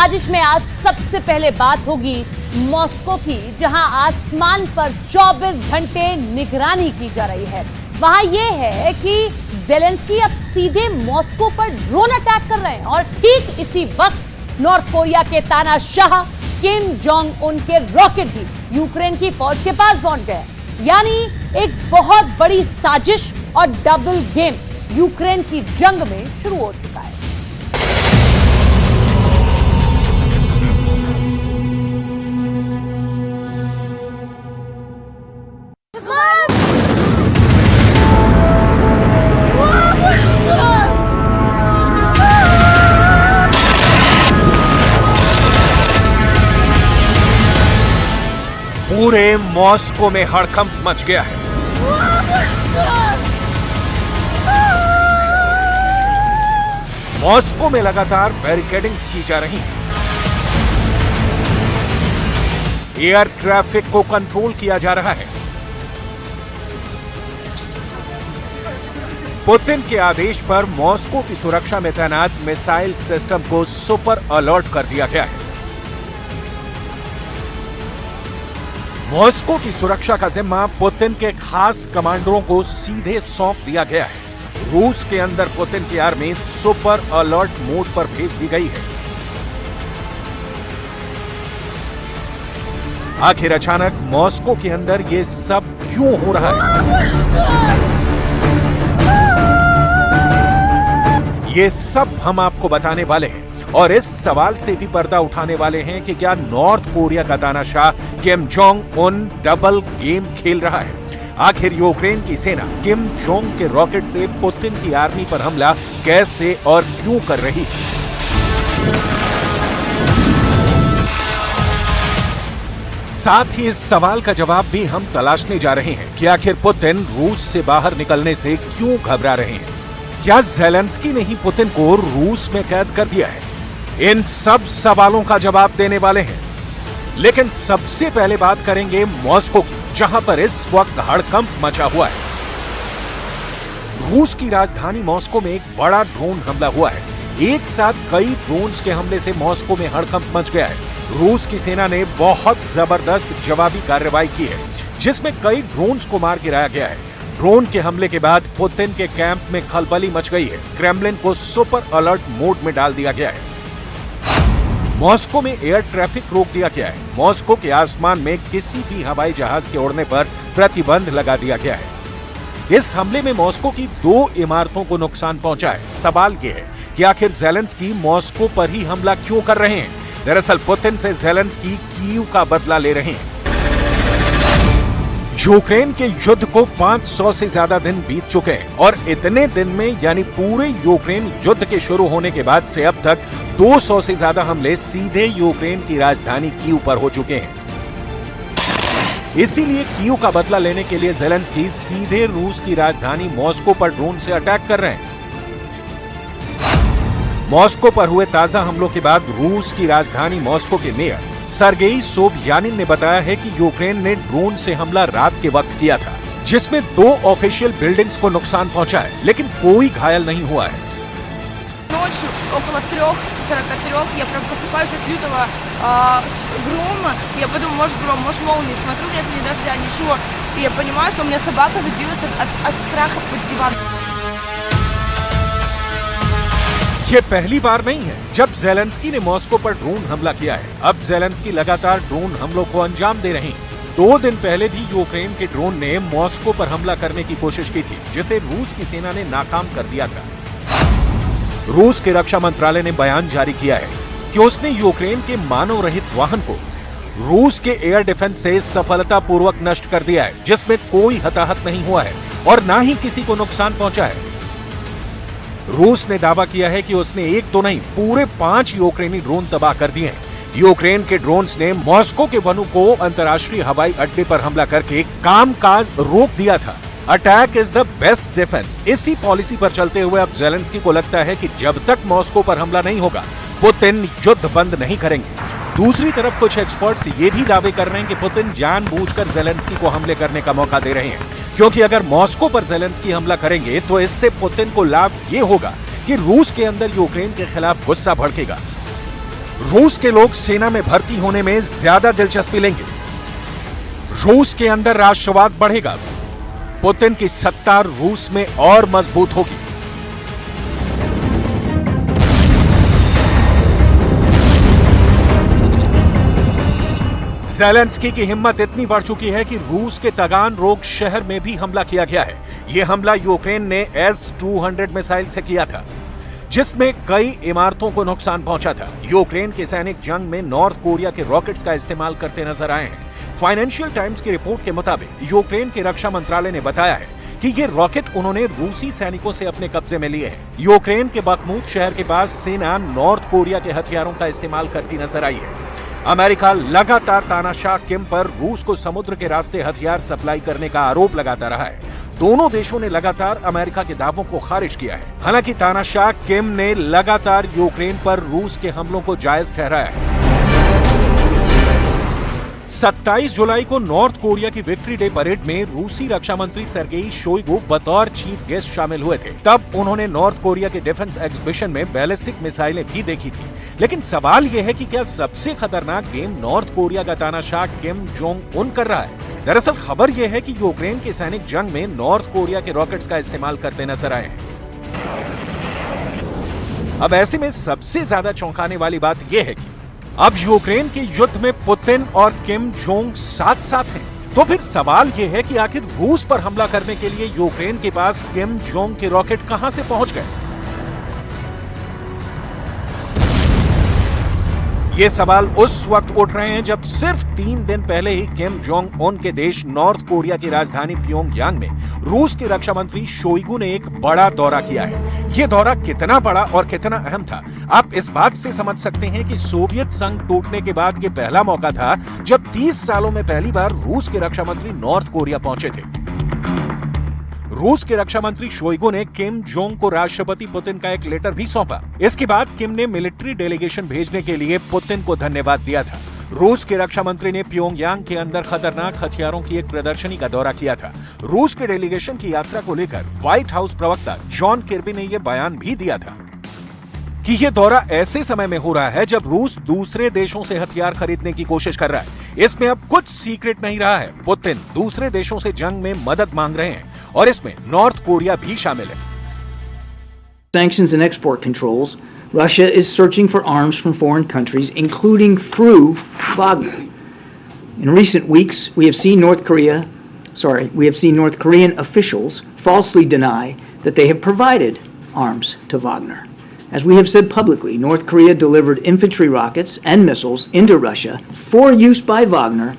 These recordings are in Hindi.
साजिश में आज सबसे पहले बात होगी मॉस्को की, जहां आसमान पर 24 घंटे निगरानी की जा रही है। वहां यह है कि ज़ेलेंस्की अब सीधे मॉस्को पर ड्रोन अटैक कर रहे हैं और ठीक इसी वक्त नॉर्थ कोरिया के तानाशाह किम जोंग उन के रॉकेट भी यूक्रेन की फौज के पास पहुंच गए। यानी एक बहुत बड़ी साजिश और डबल गेम यूक्रेन की जंग में शुरू हो चुका है। पूरे मॉस्को में हड़कंप मच गया है। मॉस्को में लगातार बैरिकेडिंग्स की जा रही हैं। एयर ट्रैफिक को कंट्रोल किया जा रहा है। पुतिन के आदेश पर मॉस्को की सुरक्षा में तैनात मिसाइल सिस्टम को सुपर अलर्ट कर दिया गया है। मॉस्को की सुरक्षा का जिम्मा पुतिन के खास कमांडरों को सीधे सौंप दिया गया है। रूस के अंदर पुतिन की आर्मी सुपर अलर्ट मोड पर भेज दी गई है। आखिर अचानक मॉस्को के अंदर ये सब क्यों हो रहा है? ये सब हम आपको बताने वाले हैं और इस सवाल से भी पर्दा उठाने वाले हैं कि क्या नॉर्थ कोरिया का तानाशाह Kim Jong Un double game खेल रहा है? आखिर यूक्रेन की सेना किम जोंग के रॉकेट से पुतिन की आर्मी पर हमला कैसे और क्यों कर रही है? साथ ही इस सवाल का जवाब भी हम तलाशने जा रहे हैं कि आखिर पुतिन रूस से बाहर निकलने से क्यों घबरा रहे हैं? क्या ज़ेलेंस्की ने ही पुतिन को रूस में कैद कर दिया है? इन सब सवालों का जवाब देने वाले हैं। लेकिन सबसे पहले बात करेंगे मॉस्को की, जहां पर इस वक्त हड़कंप मचा हुआ है। रूस की राजधानी मॉस्को में एक बड़ा ड्रोन हमला हुआ है। एक साथ कई ड्रोन्स के हमले से मॉस्को में हड़कंप मच गया है। रूस की सेना ने बहुत जबरदस्त जवाबी कार्रवाई की है, जिसमें कई ड्रोन्स को मार गिराया गया है। ड्रोन के हमले के बाद पुतिन के कैंप में खलबली मच गई है। क्रेमलिन को सुपर अलर्ट मोड में डाल दिया गया है। मॉस्को में एयर ट्रैफिक रोक दिया गया है। मॉस्को के आसमान में किसी भी हवाई जहाज के उड़ने पर प्रतिबंध लगा दिया गया है। इस हमले में मॉस्को की 2 इमारतों को नुकसान पहुंचा है। सवाल यह है कि आखिर ज़ेलेंस्की मॉस्को पर ही हमला क्यों कर रहे हैं? दरअसल पुतिन से ज़ेलेंस्की कीव का बदला ले रहे हैं। यूक्रेन के युद्ध को 500 से ज्यादा दिन बीत चुके हैं और इतने दिन में यानी पूरे यूक्रेन युद्ध के शुरू होने के बाद से अब तक 200 से ज्यादा हमले सीधे यूक्रेन की राजधानी कीव पर हो चुके हैं। इसीलिए कीव का बदला लेने के लिए ज़ेलेंस्की सीधे रूस की राजधानी मॉस्को पर ड्रोन से अटैक कर रहे हैं। मॉस्को पर हुए ताजा हमलों के बाद रूस की राजधानी मॉस्को के मेयर सर्गेई सोबयानिन ने बताया है कि यूक्रेन ने ड्रोन से हमला रात के वक्त किया था, जिसमें 2 ऑफिशियल बिल्डिंग्स को नुकसान पहुंचा है, लेकिन कोई घायल नहीं हुआ है। Ночью около 3:43 я прям просыпаюсь от лютого грома. Я подумала, может гром, может молния. Смотрю, нет ни дождя, ничего. И я понимаю, что у меня собака забилась от страха под диван. ये पहली बार नहीं है जब ज़ेलेंस्की ने मॉस्को पर ड्रोन हमला किया है। अब ज़ेलेंस्की लगातार ड्रोन हमलों को अंजाम दे रहे हैं। 2 दिन पहले भी यूक्रेन के ड्रोन ने मॉस्को पर हमला करने की कोशिश की थी, जिसे रूस की सेना ने नाकाम कर दिया था। रूस के रक्षा मंत्रालय ने बयान जारी किया है कि उसने यूक्रेन के मानव रहित वाहन को रूस के एयर डिफेंस से सफलतापूर्वक नष्ट कर दिया है, जिसमें कोई हताहत नहीं हुआ है और न ही किसी को नुकसान पहुंचा है। रूस ने दावा किया है कि उसने एक तो नहीं पूरे 5 यूक्रेनी ड्रोन तबाह कर दिए हैं। यूक्रेन के ड्रोन्स ने मॉस्को के वनों को अंतर्राष्ट्रीय हवाई अड्डे पर हमला करके कामकाज रोक दिया था। Attack is the best defence. इसी पॉलिसी पर चलते हुए अब ज़ेलेंस्की को लगता है कि जब तक मॉस्को पर हमला नहीं होगा, पुतिन युद्ध बंद नहीं करेंगे। दूसरी तरफ कुछ एक्सपर्ट्स ये भी दावे कर रहे हैं कि पुतिन जानबूझकर ज़ेलेंस्की को हमले करने का मौका दे रहे हैं, क्योंकि अगर मॉस्को पर ज़ेलेंस्की हमला करेंगे तो इससे पुतिन को लाभ ये होगा कि रूस के अंदर यूक्रेन के खिलाफ गुस्सा भड़केगा। रूस के लोग सेना में भर्ती होने में ज्यादा दिलचस्पी लेंगे। रूस के अंदर राष्ट्रवाद बढ़ेगा। पुतिन की सत्ता रूस में और मजबूत होगी। ज़ेलेंस्की की हिम्मत इतनी बढ़ चुकी है कि रूस के तागानरोग शहर में भी हमला किया गया है। यह हमला यूक्रेन ने S-200 मिसाइल से किया था, जिसमें कई इमारतों को नुकसान पहुंचा था। यूक्रेन के सैनिक जंग में नॉर्थ कोरिया के रॉकेट्स का इस्तेमाल करते नजर आए हैं। फाइनेंशियल टाइम्स की रिपोर्ट के मुताबिक यूक्रेन के रक्षा मंत्रालय ने बताया है कि ये रॉकेट उन्होंने रूसी सैनिकों से अपने कब्जे में लिए हैं। यूक्रेन के बखमूत शहर के पास सेना नॉर्थ कोरिया के हथियारों का इस्तेमाल करती नजर आई है। अमेरिका लगातार तानाशाह किम पर रूस को समुद्र के रास्ते हथियार सप्लाई करने का आरोप लगाता रहा है। दोनों देशों ने लगातार अमेरिका के दावों को खारिज किया है। हालांकि तानाशाह किम ने लगातार यूक्रेन पर रूस के हमलों को जायज ठहराया है। 27 जुलाई को नॉर्थ कोरिया की विक्ट्री डे परेड में रूसी रक्षा मंत्री सर्गेई शोइगु बतौर चीफ गेस्ट शामिल हुए थे। तब उन्होंने नॉर्थ कोरिया के डिफेंस एग्जीबिशन में बैलिस्टिक मिसाइलें भी देखी थी। लेकिन सवाल यह है कि क्या सबसे खतरनाक गेम नॉर्थ कोरिया का तानाशाह किम जोंग उन कर रहा है? दरअसल खबर यह है कि यूक्रेन के सैनिक जंग में नॉर्थ कोरिया के रॉकेट्स का इस्तेमाल करते नजर आए हैं। अब ऐसे में सबसे ज्यादा चौंकाने वाली बात यह है कि अब यूक्रेन के युद्ध में पुतिन और किम जोंग साथ साथ हैं। तो फिर सवाल यह है कि आखिर रूस पर हमला करने के लिए यूक्रेन के पास किम जोंग के रॉकेट कहां से पहुंच गए? ये सवाल उस वक्त उठ रहे हैं जब सिर्फ 3 दिन पहले ही किम जोंग उन के देश नॉर्थ कोरिया की राजधानी प्योंगयांग में रूस के रक्षा मंत्री शोइगु ने एक बड़ा दौरा किया है। यह दौरा कितना बड़ा और कितना अहम था, आप इस बात से समझ सकते हैं कि सोवियत संघ टूटने के बाद यह पहला मौका था जब 30 सालों में पहली बार रूस के रक्षा मंत्री नॉर्थ कोरिया पहुंचे थे। रूस के रक्षा मंत्री शोइगु ने किम जोंग को राष्ट्रपति पुतिन का एक लेटर भी सौंपा। इसके बाद किम ने मिलिट्री डेलीगेशन भेजने के लिए पुतिन को धन्यवाद दिया था। रूस के रक्षा मंत्री ने प्योंगयांग के अंदर खतरनाक हथियारों की एक प्रदर्शनी का दौरा किया था। रूस के डेलीगेशन की यात्रा को लेकर व्हाइट हाउस प्रवक्ता जॉन किर्बी ने यह बयान भी दिया था कि यह दौरा ऐसे समय में हो रहा है जब रूस दूसरे देशों से हथियार खरीदने की कोशिश कर रहा है। इसमें अब कुछ सीक्रेट नहीं रहा है। पुतिन दूसरे देशों से जंग में मदद मांग रहे हैं और इसमें नॉर्थ कोरिया भी शामिल है। Sanctions and export controls, Russia is searching for arms from foreign countries, including through Wagner. In recent weeks, we have seen North Korean officials falsely deny that they have provided arms to Wagner. As we have said publicly, North Korea delivered infantry rockets and missiles into Russia for use by Wagner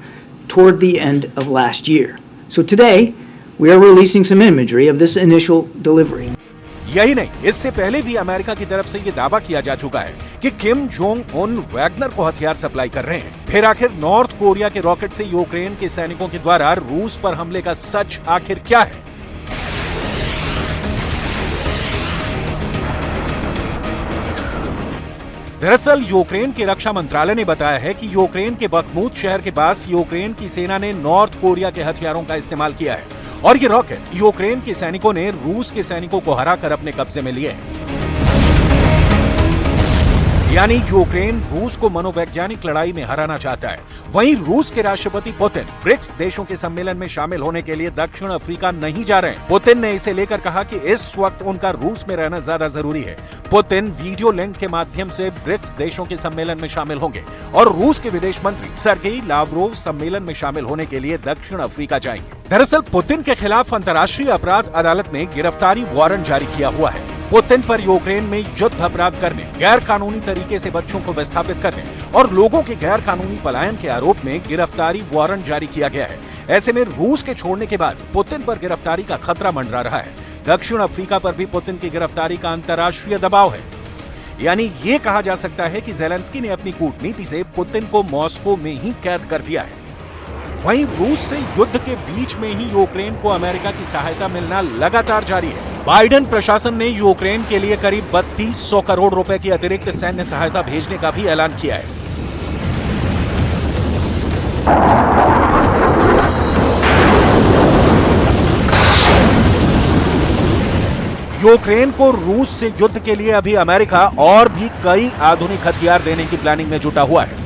toward the end of last year. So today, we are releasing some imagery of this initial delivery. यही नहीं, इससे पहले भी अमेरिका की तरफ से यह दावा किया जा चुका है कि किम जोंग उन वैगनर को हथियार सप्लाई कर रहे हैं। फिर आखिर नॉर्थ कोरिया के रॉकेट से यूक्रेन के सैनिकों के द्वारा रूस पर हमले का सच आखिर क्या है? दरअसल यूक्रेन के रक्षा मंत्रालय ने बताया है कि यूक्रेन के बखमूत शहर के पास यूक्रेन की सेना ने नॉर्थ कोरिया के हथियारों का इस्तेमाल किया है और ये रॉकेट यूक्रेन के सैनिकों ने रूस के सैनिकों को हराकर अपने कब्जे में लिए हैं। यानी यूक्रेन रूस को मनोवैज्ञानिक लड़ाई में हराना चाहता है। वहीं रूस के राष्ट्रपति पुतिन ब्रिक्स देशों के सम्मेलन में शामिल होने के लिए दक्षिण अफ्रीका नहीं जा रहे हैं। पुतिन ने इसे लेकर कहा कि इस वक्त उनका रूस में रहना ज्यादा जरूरी है। पुतिन वीडियो लिंक के माध्यम से ब्रिक्स देशों के सम्मेलन में शामिल होंगे और रूस के विदेश मंत्री सर्गेई लावरोव सम्मेलन में शामिल होने के लिए दक्षिण अफ्रीका जाएंगे। दरअसल पुतिन के खिलाफ अंतर्राष्ट्रीय अपराध अदालत ने गिरफ्तारी वारंट जारी किया हुआ है। पुतिन पर यूक्रेन में युद्ध अपराध करने, गैर कानूनी तरीके से बच्चों को विस्थापित करने और लोगों के गैर कानूनी पलायन के आरोप में गिरफ्तारी वारंट जारी किया गया है। ऐसे में रूस के छोड़ने के बाद पुतिन पर गिरफ्तारी का खतरा मंडरा रहा है। दक्षिण अफ्रीका पर भी पुतिन की गिरफ्तारी का अंतर्राष्ट्रीय दबाव है। यानी ये कहा जा सकता है कि ज़ेलेंस्की ने अपनी कूटनीति से पुतिन को मॉस्को में ही कैद कर दिया है। वहीं रूस से युद्ध के बीच में ही यूक्रेन को अमेरिका की सहायता मिलना लगातार जारी है। बाइडेन प्रशासन ने यूक्रेन के लिए करीब 3200 करोड़ रुपए की अतिरिक्त सैन्य सहायता भेजने का भी ऐलान किया है। यूक्रेन को रूस से युद्ध के लिए अभी अमेरिका और भी कई आधुनिक हथियार देने की प्लानिंग में जुटा हुआ है।